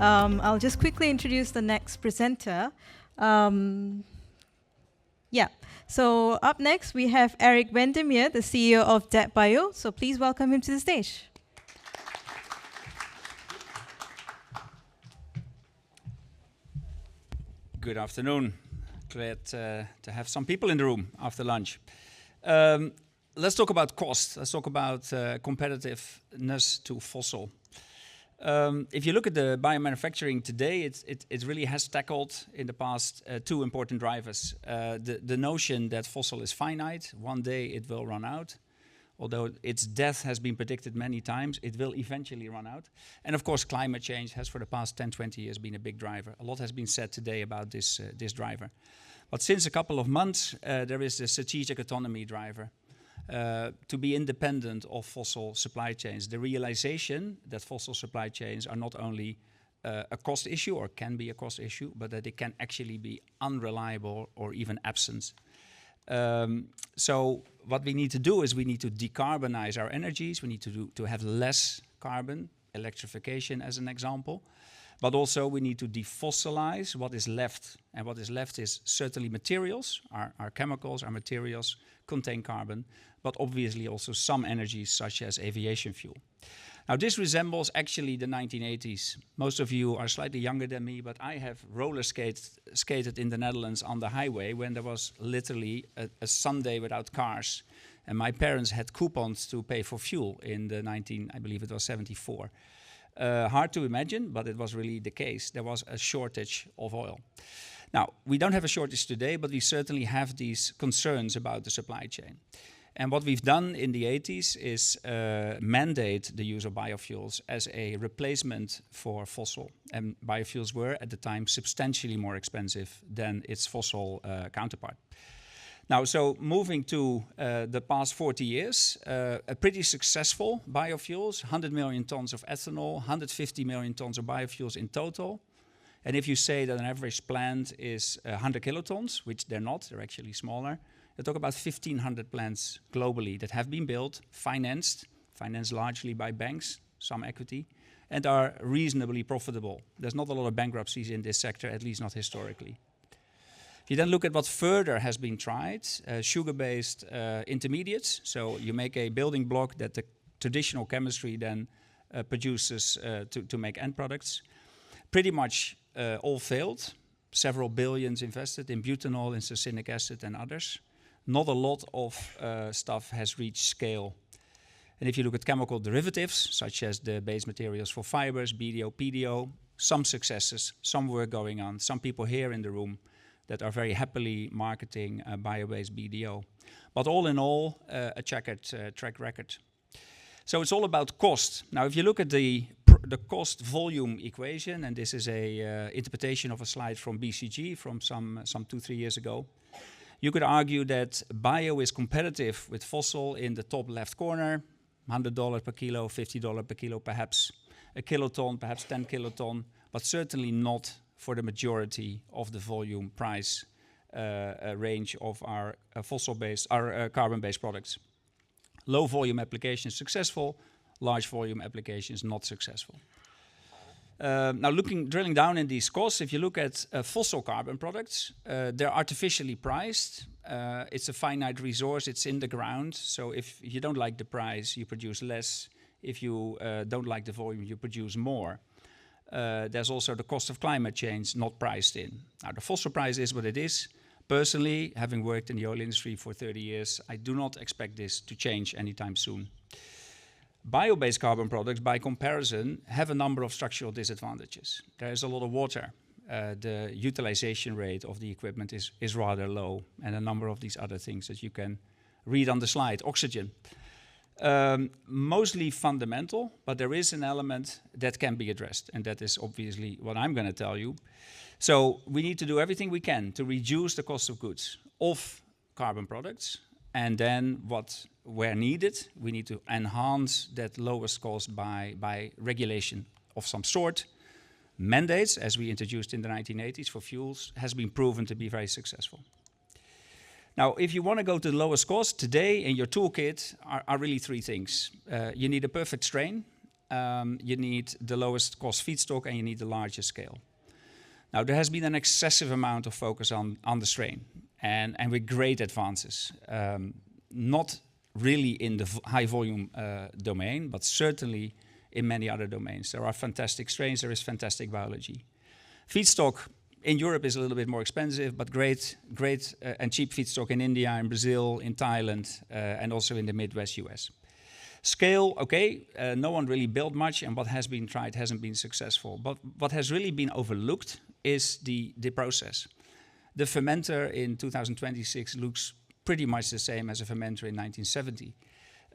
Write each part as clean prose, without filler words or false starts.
I'll just quickly introduce the next presenter. Um, yeah, so up next we have Eric Meer, the CEO of DAB.bio. So please welcome him to the stage. Good afternoon. Glad to have some people in the room after lunch. Let's talk about cost. Let's talk about competitiveness to fossil. If you look at the biomanufacturing today, it really has tackled in the past two important drivers. The notion that fossil is finite, one day it will run out. Although its death has been predicted many times, it will eventually run out. And of course, climate change has for the past 10, 20 years been a big driver. A lot has been said today about this driver. But since a couple of months, there is the strategic autonomy driver. To be independent of fossil supply chains. The realization that fossil supply chains are not only a cost issue or can be a cost issue, but that they can actually be unreliable or even absent. So what we need to do is we need to decarbonize our energies. We need to have less carbon, electrification as an example. But also we need to defossilize what is left. And what is left is certainly materials. Our chemicals, our materials contain carbon, but obviously also some energies such as aviation fuel. Now this resembles actually the 1980s. Most of you are slightly younger than me, but I have roller skated in the Netherlands on the highway when there was literally a Sunday without cars. And my parents had coupons to pay for fuel in the I believe it was 74. Hard to imagine, but it was really the case. There was a shortage of oil. Now, we don't have a shortage today, but we certainly have these concerns about the supply chain. And what we've done in the 80s is mandate the use of biofuels as a replacement for fossil. And biofuels were, at the time, substantially more expensive than its fossil counterpart. Now, so moving to the past 40 years, a pretty successful biofuels, 100 million tons of ethanol, 150 million tons of biofuels in total. And if you say that an average plant is 100 kilotons, which they're not, they're actually smaller, you talk about 1,500 plants globally that have been built, financed largely by banks, some equity, and are reasonably profitable. There's not a lot of bankruptcies in this sector, at least not historically. If you then look at what further has been tried, sugar-based intermediates. So you make a building block that the traditional chemistry then produces to make end products. Pretty much all failed. Several billions invested in butanol, in succinic acid and others. Not a lot of stuff has reached scale. And if you look at chemical derivatives, such as the base materials for fibers, BDO, PDO, some successes, some work going on. Some people here in the room that are very happily marketing bio-based BDO. But all in all, a checkered track record. So it's all about cost. Now, if you look at the cost-volume equation, and this is a interpretation of a slide from BCG from some 2-3 years ago, you could argue that bio is competitive with fossil in the top left corner, $100 per kilo, $50 per kilo, perhaps a kiloton, perhaps 10 kiloton, but certainly not for the majority of the volume price range of our fossil-based, our carbon-based products. Low volume applications successful, large volume applications not successful. Now drilling down in these costs, if you look at fossil carbon products, they're artificially priced. It's a finite resource, it's in the ground. So if you don't like the price, you produce less. If you don't like the volume, you produce more. There's also the cost of climate change not priced in. Now the fossil price is what it is. Personally, having worked in the oil industry for 30 years, I do not expect this to change anytime soon. Bio-based carbon products, by comparison, have a number of structural disadvantages. There is a lot of water. The utilization rate of the equipment is rather low, and a number of these other things that you can read on the slide. Oxygen. Mostly fundamental, but there is an element that can be addressed, and that is obviously what I'm going to tell you. So we need to do everything we can to reduce the cost of goods of carbon products, and then where needed, we need to enhance that lowest cost by regulation of some sort. Mandates, as we introduced in the 1980s for fuels, has been proven to be very successful. Now, if you want to go to the lowest cost, today in your toolkit are really three things. You need a perfect strain, you need the lowest cost feedstock and you need the largest scale. Now, there has been an excessive amount of focus on the strain, and with great advances. Not really in the high volume domain, but certainly in many other domains. There are fantastic strains, there is fantastic biology. Feedstock in Europe is a little bit more expensive, but great and cheap feedstock in India, in Brazil, in Thailand, and also in the Midwest US. Scale, okay, no one really built much, and what has been tried hasn't been successful. But what has really been overlooked is the process. The fermenter in 2026 looks pretty much the same as a fermenter in 1970.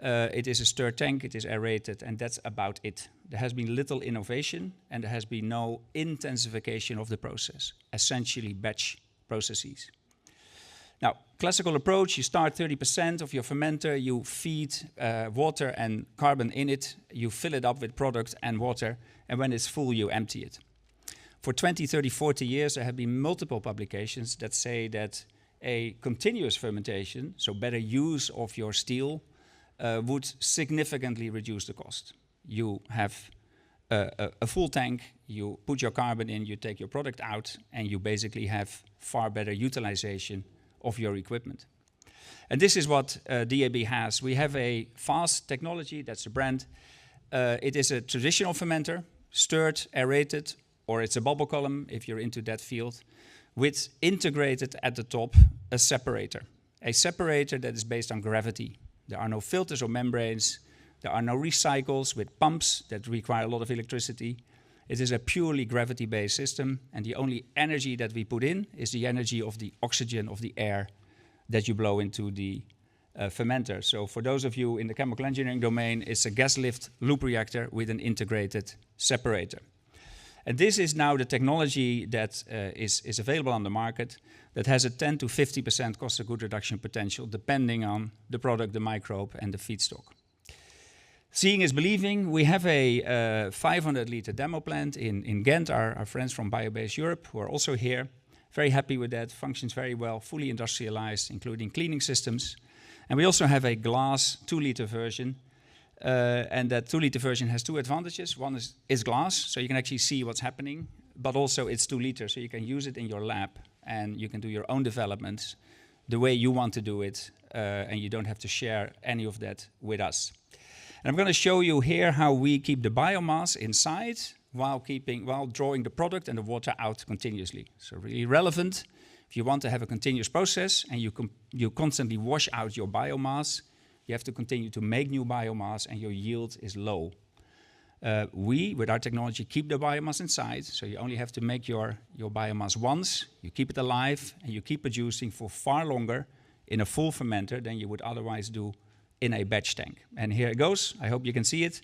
It is a stir tank, it is aerated, and that's about it. There has been little innovation, and there has been no intensification of the process, essentially batch processes. Now, classical approach, you start 30% of your fermenter, you feed water and carbon in it, you fill it up with product and water, and when it's full, you empty it. For 20, 30, 40 years, there have been multiple publications that say that a continuous fermentation, so better use of your steel, would significantly reduce the cost. You have a full tank, you put your carbon in, you take your product out, and you basically have far better utilization of your equipment. And this is what DAB has. We have a fast technology, that's the brand. It is a traditional fermenter, stirred, aerated, or it's a bubble column if you're into that field, with integrated at the top a separator. A separator that is based on gravity. There are no filters or membranes. There are no recycles with pumps that require a lot of electricity. It is a purely gravity-based system, and the only energy that we put in is the energy of the oxygen of the air that you blow into the fermenter. So for those of you in the chemical engineering domain, it's a gas lift loop reactor with an integrated separator. And this is now the technology that is available on the market that has a 10 to 50% cost of good reduction potential, depending on the product, the microbe, and the feedstock. Seeing is believing. We have a 500-liter demo plant in Ghent, our friends from Biobase Europe, who are also here. Very happy with that, functions very well, fully industrialized, including cleaning systems. And we also have a glass 2-liter version. And that 2-liter version has two advantages. One is glass, so you can actually see what's happening, but also it's 2 liters, so you can use it in your lab, and you can do your own developments the way you want to do it, and you don't have to share any of that with us. And I'm going to show you here how we keep the biomass inside while drawing the product and the water out continuously. So really relevant. If you want to have a continuous process and you constantly wash out your biomass, you have to continue to make new biomass, and your yield is low. We, with our technology, keep the biomass inside, so you only have to make your biomass once, you keep it alive, and you keep producing for far longer in a full fermenter than you would otherwise do in a batch tank. And here it goes. I hope you can see it.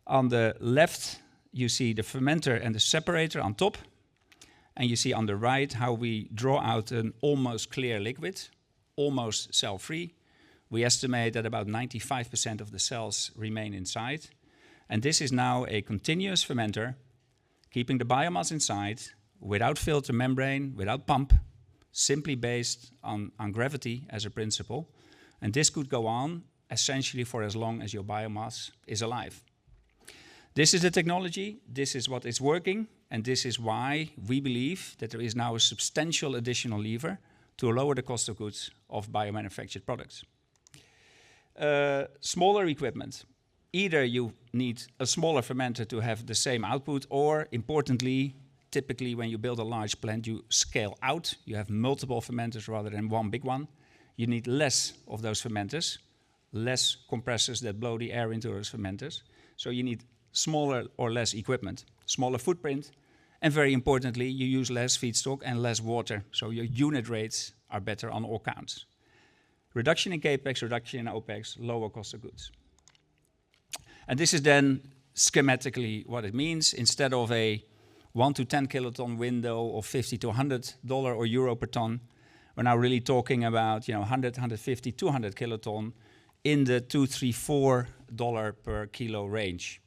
On the left, you see the fermenter and the separator on top, and you see on the right how we draw out an almost clear liquid, almost cell-free. We estimate that about 95% of the cells remain inside. And this is now a continuous fermenter, keeping the biomass inside, without filter membrane, without pump, simply based on gravity as a principle. And this could go on essentially for as long as your biomass is alive. This is the technology, this is what is working, and this is why we believe that there is now a substantial additional lever to lower the cost of goods of biomanufactured products. Smaller equipment. Either you need a smaller fermenter to have the same output, or importantly, typically when you build a large plant, you scale out. You have multiple fermenters rather than one big one. You need less of those fermenters, less compressors that blow the air into those fermenters. So you need smaller or less equipment, smaller footprint, and very importantly, you use less feedstock and less water, so your unit rates are better on all counts. Reduction in capex, reduction in opex, lower cost of goods. And this is then schematically what it means. Instead of a 1 to 10 kiloton window of $50 to $100 or euro per ton, we're now really talking about 100, 150, 200 kiloton in the $2, $3, $4 per kilo range.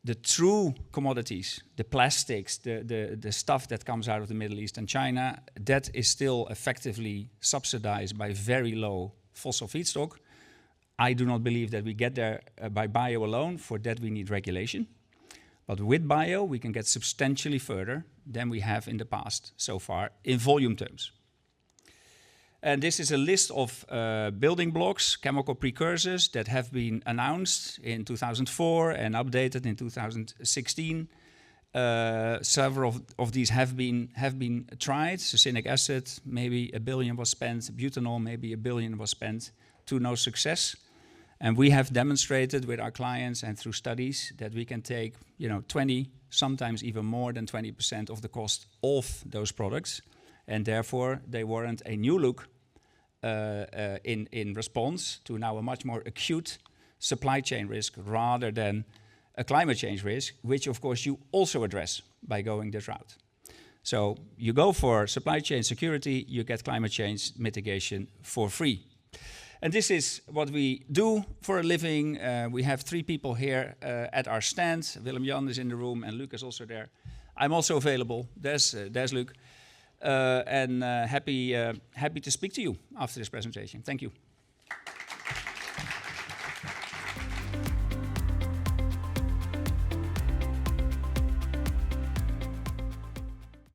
The true commodities, the plastics, the stuff that comes out of the Middle East and China, that is still effectively subsidized by very low fossil feedstock. I do not believe that we get there by bio alone. For that, we need regulation. But with bio, we can get substantially further than we have in the past so far in volume terms. And this is a list of building blocks, chemical precursors that have been announced in 2004 and updated in 2016. Several of these have been tried. Succinic acid, maybe $1 billion was spent. Butanol, maybe $1 billion was spent, to no success. And we have demonstrated with our clients and through studies that we can take, 20, sometimes even more than 20% of the cost of those products, and therefore they warrant a new look in response to now a much more acute supply chain risk rather than a climate change risk, which of course you also address by going this route. So you go for supply chain security, you get climate change mitigation for free. And this is what we do for a living. We have 3 people here at our stand. Willem-Jan is in the room and Luc is also there. I'm also available. There's Luc. And happy to speak to you after this presentation. Thank you.